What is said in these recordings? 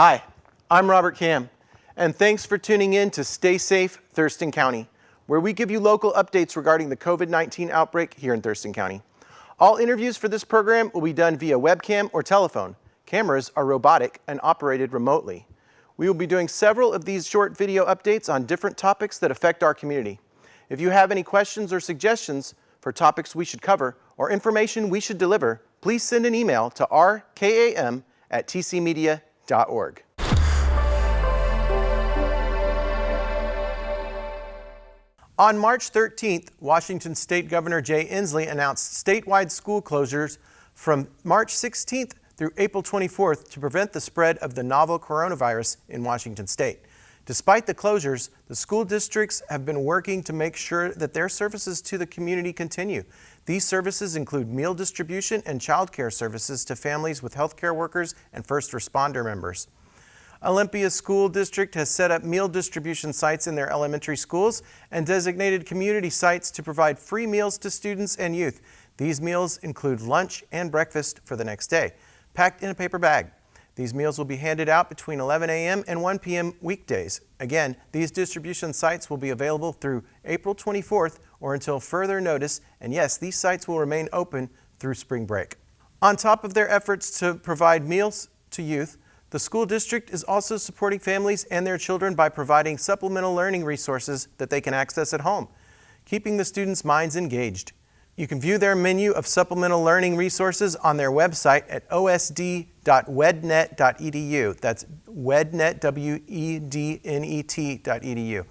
Hi, I'm Robert Cam, and thanks for tuning in to Stay Safe, Thurston County, where we give you local updates regarding the COVID-19 outbreak here in Thurston County. All interviews for this program will be done via webcam or telephone. Cameras are robotic and operated remotely. We will be doing several of these short video updates on different topics that affect our community. If you have any questions or suggestions for topics we should cover or information we should deliver, please send an email to rkam@tcmedia.org. On March 13th, Washington State Governor Jay Inslee announced statewide school closures from March 16th through April 24th to prevent the spread of the novel coronavirus in Washington State. Despite the closures, the school districts have been working to make sure that their services to the community continue. These services include meal distribution and child care services to families with healthcare workers and first responder members. Olympia School District has set up meal distribution sites in their elementary schools and designated community sites to provide free meals to students and youth. These meals include lunch and breakfast for the next day, packed in a paper bag. These meals will be handed out between 11 a.m. and 1 p.m. weekdays. Again, these distribution sites will be available through April 24th or until further notice, and yes, these sites will remain open through spring break. On top of their efforts to provide meals to youth, the school district is also supporting families and their children by providing supplemental learning resources that they can access at home, keeping the students' minds engaged. You can view their menu of supplemental learning resources on their website at osd.wednet.edu. That's wednet, wednet.edu.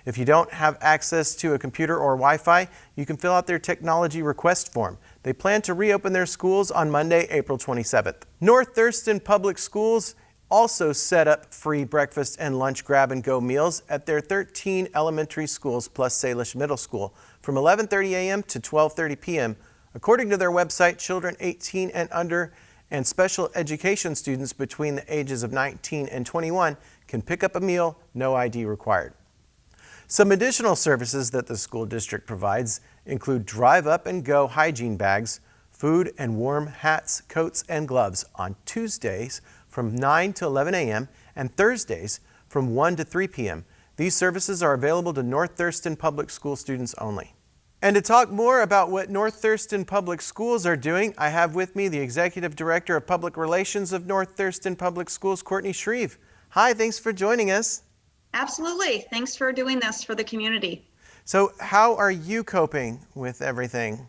If you don't have access to a computer or Wi-Fi, you can fill out their technology request form. They plan to reopen their schools on Monday, April 27th. North Thurston Public Schools also set up free breakfast and lunch grab-and-go meals at their 13 elementary schools plus Salish Middle School from 11:30 a.m. to 12:30 p.m. According to their website, children 18 and under and special education students between the ages of 19 and 21 can pick up a meal, no ID required. Some additional services that the school district provides include drive-up-and-go hygiene bags, food and warm hats, coats, and gloves on Tuesdays from 9 to 11 a.m. and Thursdays from 1 to 3 p.m. These services are available to North Thurston Public School students only. And to talk more about what North Thurston Public Schools are doing, I have with me the Executive Director of Public Relations of North Thurston Public Schools, Courtney Shreve. Hi, thanks for joining us. Absolutely. Thanks for doing this for the community. So how are you coping with everything?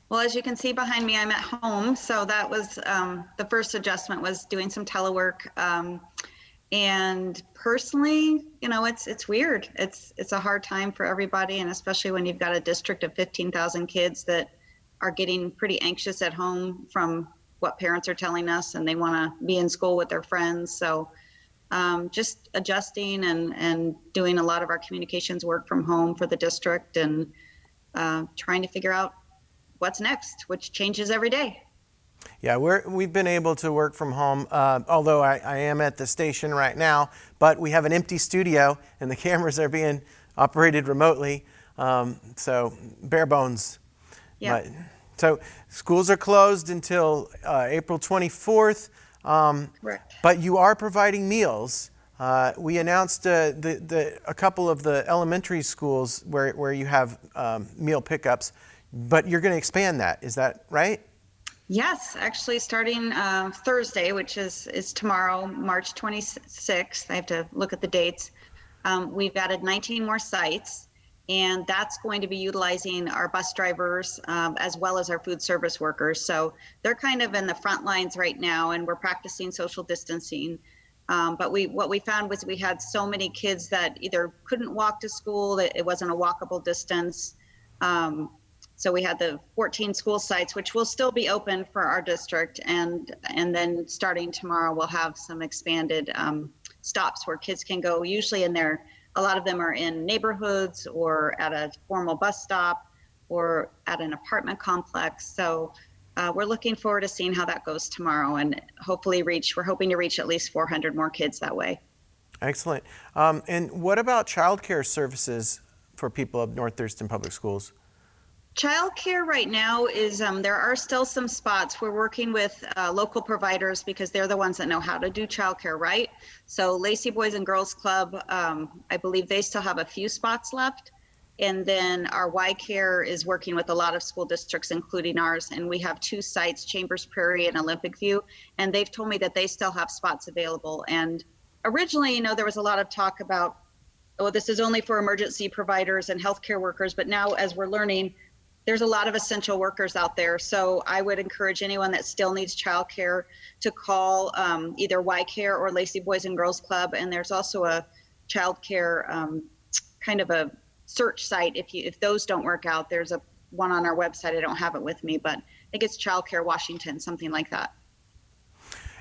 Well, as you can see behind me, I'm at home. So that was the first adjustment, was doing some telework. And personally, you know, it's weird. It's a hard time for everybody, and especially when you've got a district of 15,000 kids that are getting pretty anxious at home from what parents are telling us, and they want to be in school with their friends. So just adjusting and doing a lot of our communications work from home for the district, and trying to figure out what's next, which changes every day. Yeah, we've been able to work from home, although I am at the station right now, but we have an empty studio and the cameras are being operated remotely, so bare bones. Yeah. So schools are closed until April 24th, Correct. but you are providing meals. We announced a couple of the elementary schools where you have meal pickups, but you're going to expand that. Is that right? Yes, actually starting Thursday, which is tomorrow, March 26th. I have to look at the dates. We've added 19 more sites, and that's going to be utilizing our bus drivers as well as our food service workers. So they're kind of in the front lines right now, and we're practicing social distancing. But what we found was we had so many kids that either couldn't walk to school, that it wasn't a walkable distance. So we had the 14 school sites, which will still be open for our district. And then starting tomorrow, we'll have some expanded stops where kids can go, usually a lot of them are in neighborhoods or at a formal bus stop or at an apartment complex. So we're looking forward to seeing how that goes tomorrow, and hopefully we're hoping to reach at least 400 more kids that way. Excellent. And what about childcare services for people of North Thurston Public Schools? Childcare right now is, there are still some spots. We're working with local providers because they're the ones that know how to do childcare right. So Lacey Boys and Girls Club, I believe they still have a few spots left. And then our Y Care is working with a lot of school districts, including ours. And we have 2 sites, Chambers Prairie and Olympic View. And they've told me that they still have spots available. And originally, there was a lot of talk about, oh, this is only for emergency providers and healthcare workers. But now, as we're learning, there's a lot of essential workers out there. So I would encourage anyone that still needs childcare to call either Y Care or Lacey Boys and Girls Club. And there's also a childcare kind of a search site. If those don't work out, there's one on our website. I don't have it with me, but I think it's Childcare Washington, something like that.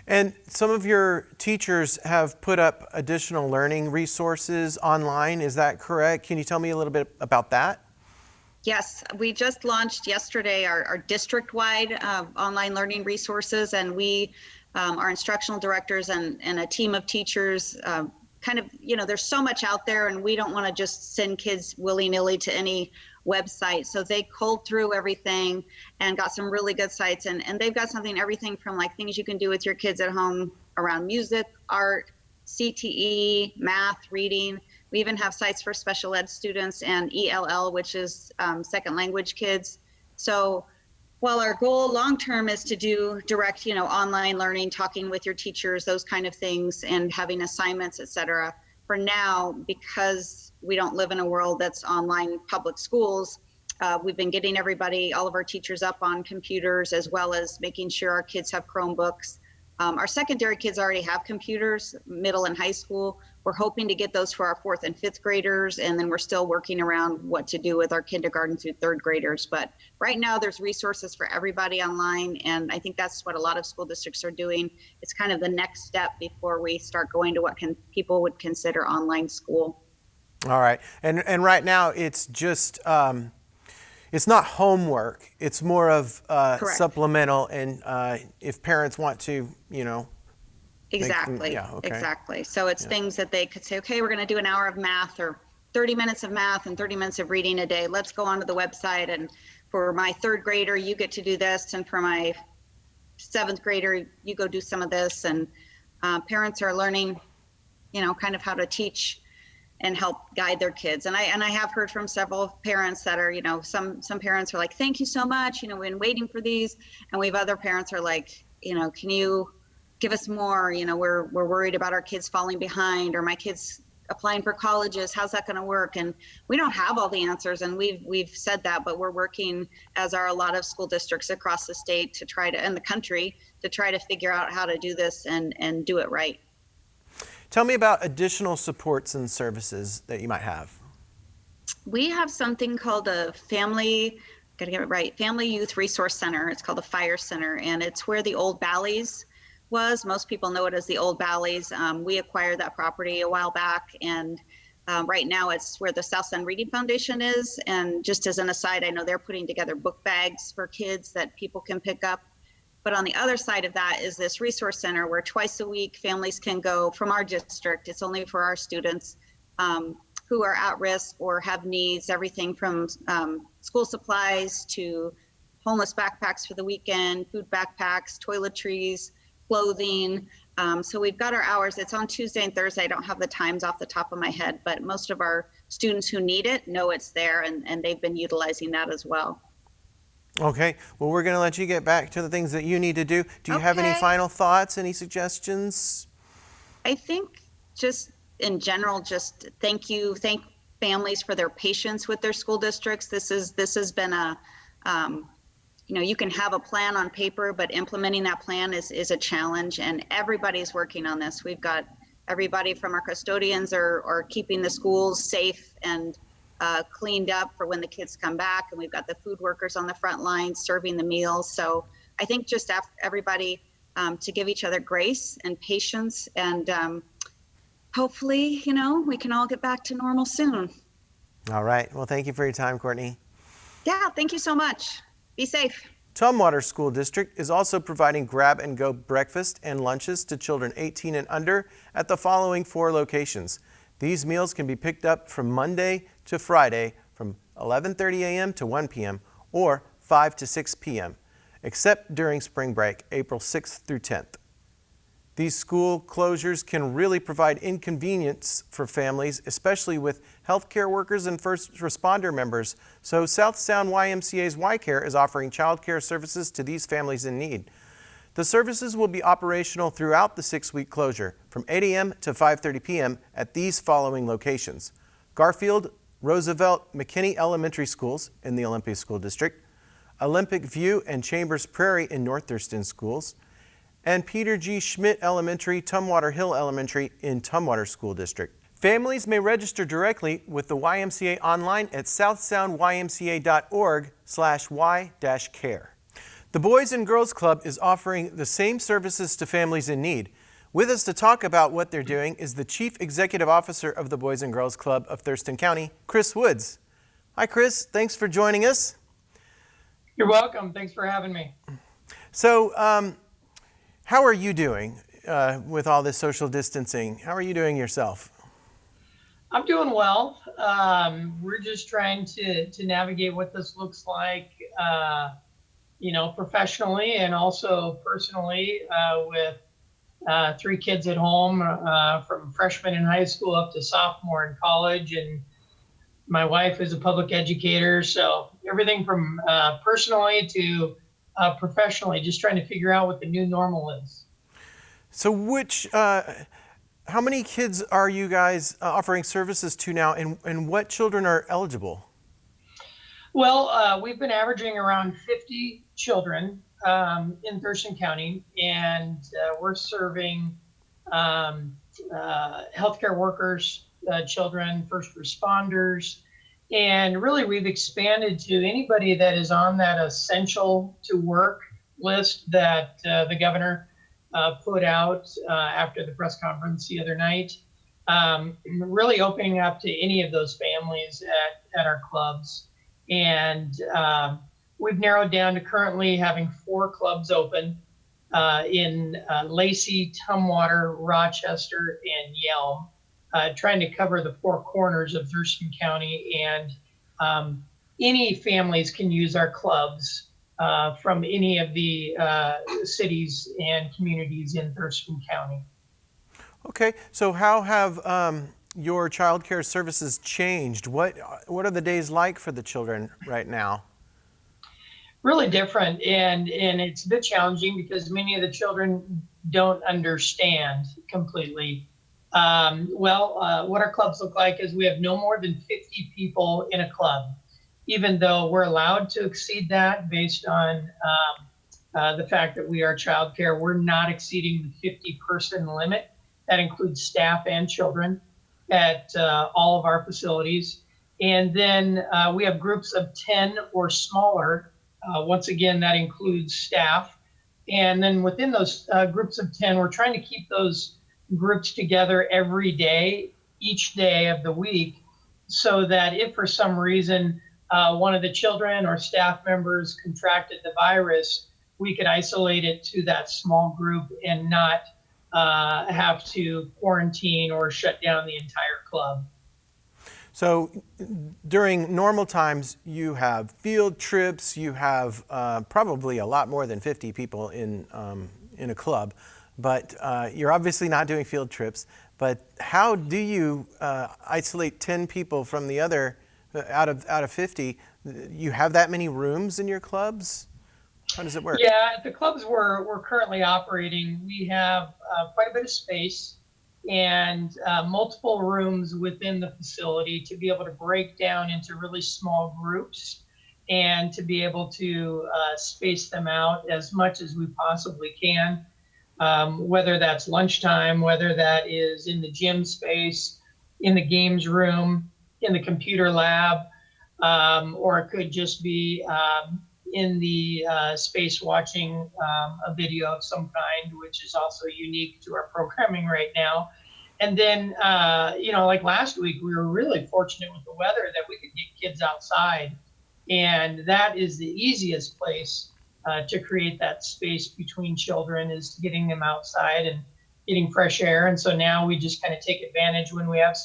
And some of your teachers have put up additional learning resources online. Is that correct? Can you tell me a little bit about that? Yes, we just launched yesterday our district-wide online learning resources, and we, our instructional directors and a team of teachers, there's so much out there, and we don't want to just send kids willy-nilly to any website. So they culled through everything and got some really good sites, and they've got everything from like things you can do with your kids at home around music, art, CTE, math, reading. We even have sites for special ed students and ELL, which is second language kids. So while our goal long-term is to do direct, online learning, talking with your teachers, those kind of things, and having assignments, et cetera, for now, because we don't live in a world that's online public schools, we've been getting all of our teachers up on computers, as well as making sure our kids have Chromebooks. Our secondary kids already have computers, middle and high school. We're hoping to get those for our 4th and 5th graders, and then we're still working around what to do with our kindergarten through 3rd graders. But right now there's resources for everybody online, and I think that's what a lot of school districts are doing. It's kind of the next step before we start going to what people would consider online school. All right, and right now it's just it's not homework. It's more of supplemental, and if parents want to, Exactly. Exactly. So it's things that they could say, okay, we're going to do an hour of math or 30 minutes of math and 30 minutes of reading a day. Let's go onto the website, and for my 3rd grader, you get to do this, and for my 7th grader, you go do some of this. And parents are learning, kind of how to teach and help guide their kids. And I have heard from several parents that are, some parents are like, thank you so much, we've been waiting for these. And we have other parents are like, can you give us more? We're worried about our kids falling behind, or my kids applying for colleges. How's that going to work? And we don't have all the answers, and we've said that, but we're working, as are a lot of school districts across the state and the country, to try to figure out how to do this and do it right. Tell me about additional supports and services that you might have. We have something called a Family Youth Resource Center. It's called the Fire Center, and it's where the old Bally's was. Most people know it as the old Bally's. We acquired that property a while back, and right now it's where the South Sun Reading Foundation is. And just as an aside, I know they're putting together book bags for kids that people can pick up. But on the other side of that is this resource center where twice a week families can go from our district. It's only for our students who are at risk or have needs, everything from school supplies to homeless backpacks for the weekend, food backpacks, toiletries, clothing. So we've got our hours. It's on Tuesday and Thursday. I don't have the times off the top of my head, but most of our students who need it know it's there, and they've been utilizing that as well. Okay, well, we're going to let you get back to the things that you need to do. Do you have any final thoughts, any suggestions? I think just in general, just thank families for their patience with their school districts. This has been you can have a plan on paper, but implementing that plan is a challenge, and everybody's working on this. We've got everybody from our custodians are keeping the schools safe and cleaned up for when the kids come back, and we've got the food workers on the front lines serving the meals. So I think just everybody to give each other grace and patience, and hopefully, we can all get back to normal soon. All right. Well, thank you for your time, Courtney. Yeah, thank you so much. Be safe. Tumwater School District is also providing grab-and-go breakfast and lunches to children 18 and under at the following 4 locations. These meals can be picked up from Monday to Friday from 11:30 a.m. to 1 p.m. or 5 to 6 p.m., except during spring break, April 6th through 10th. These school closures can really provide inconvenience for families, especially with healthcare workers and first responder members. So South Sound YMCA's Y-Care is offering child care services to these families in need. The services will be operational throughout the 6-week closure from 8 a.m. to 5:30 p.m. at these following locations: Garfield, Roosevelt, McKinney Elementary Schools in the Olympia School District, Olympic View and Chambers Prairie in North Thurston Schools, and Peter G. Schmidt Elementary, Tumwater Hill Elementary in Tumwater School District. Families may register directly with the YMCA online at southsoundymca.org/y-care. The Boys and Girls Club is offering the same services to families in need. With us to talk about what they're doing is the Chief Executive Officer of the Boys and Girls Club of Thurston County, Chris Woods. Hi, Chris. Thanks for joining us. You're welcome. Thanks for having me. So, how are you doing with all this social distancing? How are you doing yourself? I'm doing well. We're just trying to navigate what this looks like, professionally and also personally, with 3 kids at home, from freshman in high school up to sophomore in college. And my wife is a public educator. So everything from personally to professionally, just trying to figure out what the new normal is. So how many kids are you guys offering services to now, and what children are eligible? Well, we've been averaging around 50 children in Thurston County, and we're serving healthcare workers, children, first responders, and really we've expanded to anybody that is on that essential to work list that the governor put out after the press conference the other night. Really opening up to any of those families at our clubs. And we've narrowed down to currently having 4 clubs open in Lacey, Tumwater, Rochester, and Yelm, trying to cover the 4 corners of Thurston County. And any families can use our clubs from any of the cities and communities in Thurston County. Okay, so how have your child care services changed? What are the days like for the children right now? Really different, and it's a bit challenging because many of the children don't understand completely. What our clubs look like is we have no more than 50 people in a club, even though we're allowed to exceed that based on the fact that we are childcare. We're not exceeding the 50-person limit. That includes staff and children at all of our facilities. And then we have groups of 10 or smaller. Once again, that includes staff. And then within those groups of 10, we're trying to keep those groups together every day, each day of the week, so that if for some reason one of the children or staff members contracted the virus, we could isolate it to that small group and not have to quarantine or shut down the entire club. So during normal times, you have field trips, you have probably a lot more than 50 people in a club, but you're obviously not doing field trips. But how do you isolate 10 people from the other out of 50? You have that many rooms in your clubs? How does it work? Yeah, at the clubs we're currently operating, we have quite a bit of space and multiple rooms within the facility to be able to break down into really small groups and to be able to space them out as much as we possibly can, whether that's lunchtime, whether that is in the gym space, in the games room, in the computer lab, or it could just be in the space watching a video of some kind, which is also unique to our programming right now. And then, like last week, we were really fortunate with the weather that we could get kids outside. And that is the easiest place to create that space between children, is getting them outside and getting fresh air. And so now we just kind of take advantage when we have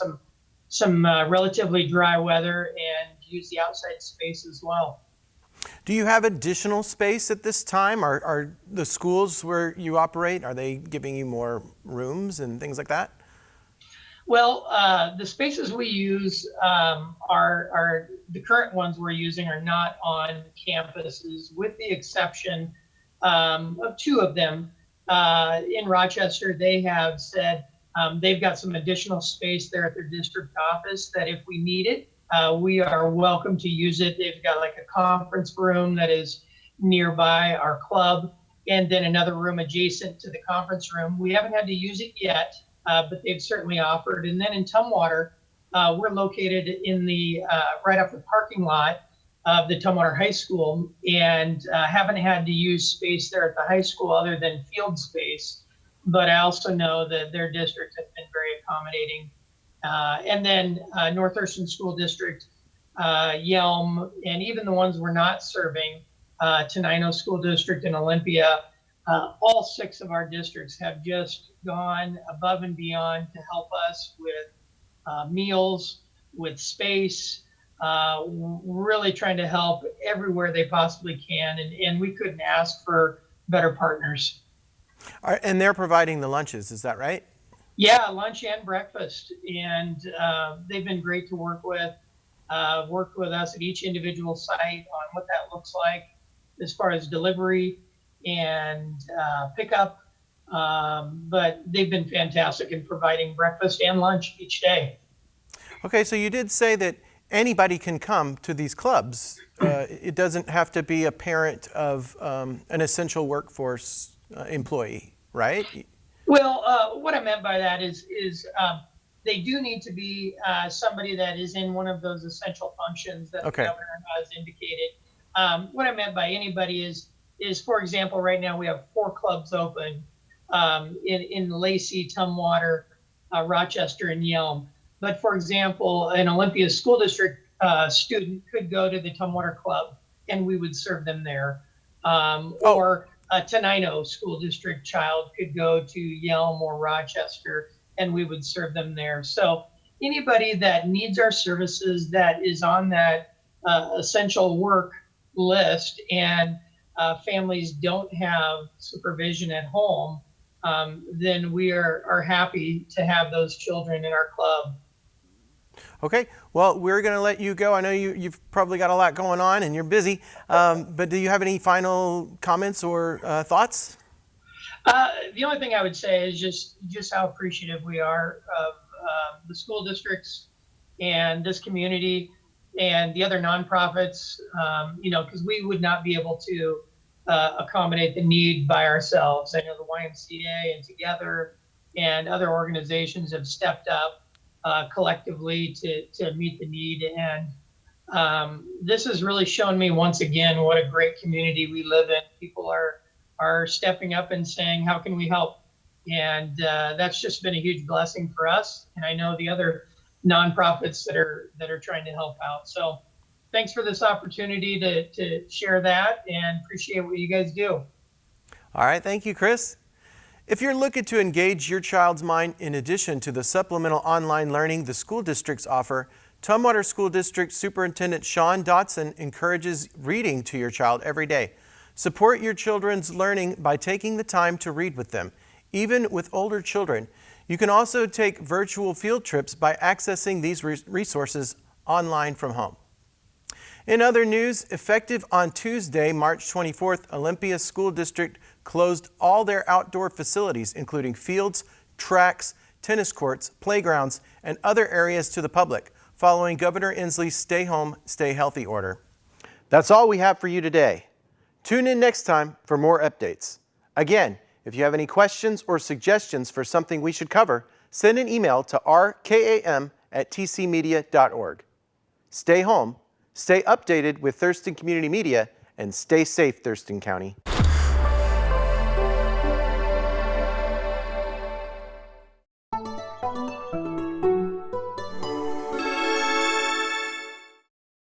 some relatively dry weather and use the outside space as well. Do you have additional space at this time? Are the schools where you operate, are they giving you more rooms and things like that? Well, the spaces we use are the current ones we're using are not on campuses, with the exception of two of them. In Rochester, they have said they've got some additional space there at their district office that if we need it, we are welcome to use it. They've got like a conference room that is nearby our club, and then another room adjacent to the conference room. We haven't had to use it yet, but they've certainly offered. And then in Tumwater, we're located in the right off the parking lot of the Tumwater High School, and haven't had to use space there at the high school other than field space. But I also know that their district has been very accommodating. And then North Thurston School District, Yelm, and even the ones we're not serving, Tenino School District and Olympia, all 6 of our districts have just gone above and beyond to help us with meals, with space, really trying to help everywhere they possibly can. And we couldn't ask for better partners. And they're providing the lunches, is that right? Yeah, lunch and breakfast. And they've been great to work with. Worked with us at each individual site on what that looks like as far as delivery and pickup. But they've been fantastic in providing breakfast and lunch each day. Okay, so you did say that anybody can come to these clubs. It doesn't have to be a parent of an essential workforce employee, right? Well, what I meant by that is they do need to be somebody that is in one of those essential functions that the governor has indicated. What I meant by anybody is, for example, right now we have 4 clubs open in Lacey, Tumwater, Rochester, and Yelm. But for example, an Olympia School District student could go to the Tumwater Club and we would serve them there. Or a Tenino School District child could go to Yelm or Rochester and we would serve them there. So anybody that needs our services that is on that essential work list and families don't have supervision at home, then we are happy to have those children in our club. Okay, well, we're going to let you go. I know you've probably got a lot going on and you're busy, but do you have any final comments or thoughts? The only thing I would say is just how appreciative we are of the school districts and this community and the other nonprofits, because we would not be able to accommodate the need by ourselves. I know the YMCA and Together and other organizations have stepped up collectively to meet the need. And this has really shown me once again what a great community we live in. People are stepping up and saying, how can we help? And that's just been a huge blessing for us. And I know the other nonprofits that are trying to help out. So thanks for this opportunity to share that, and appreciate what you guys do. All right, thank you, Chris. If you're looking to engage your child's mind in addition to the supplemental online learning the school districts offer, Tumwater School District Superintendent Sean Dotson encourages reading to your child every day. Support your children's learning by taking the time to read with them, even with older children. You can also take virtual field trips by accessing these resources online from home. In other news, effective on Tuesday, March 24th, Olympia School District closed all their outdoor facilities, including fields, tracks, tennis courts, playgrounds, and other areas to the public, following Governor Inslee's Stay Home, Stay Healthy order. That's all we have for you today. Tune in next time for more updates. Again, if you have any questions or suggestions for something we should cover, send an email to rkam@tcmedia.org. Stay home, stay updated with Thurston Community Media, and stay safe, Thurston County.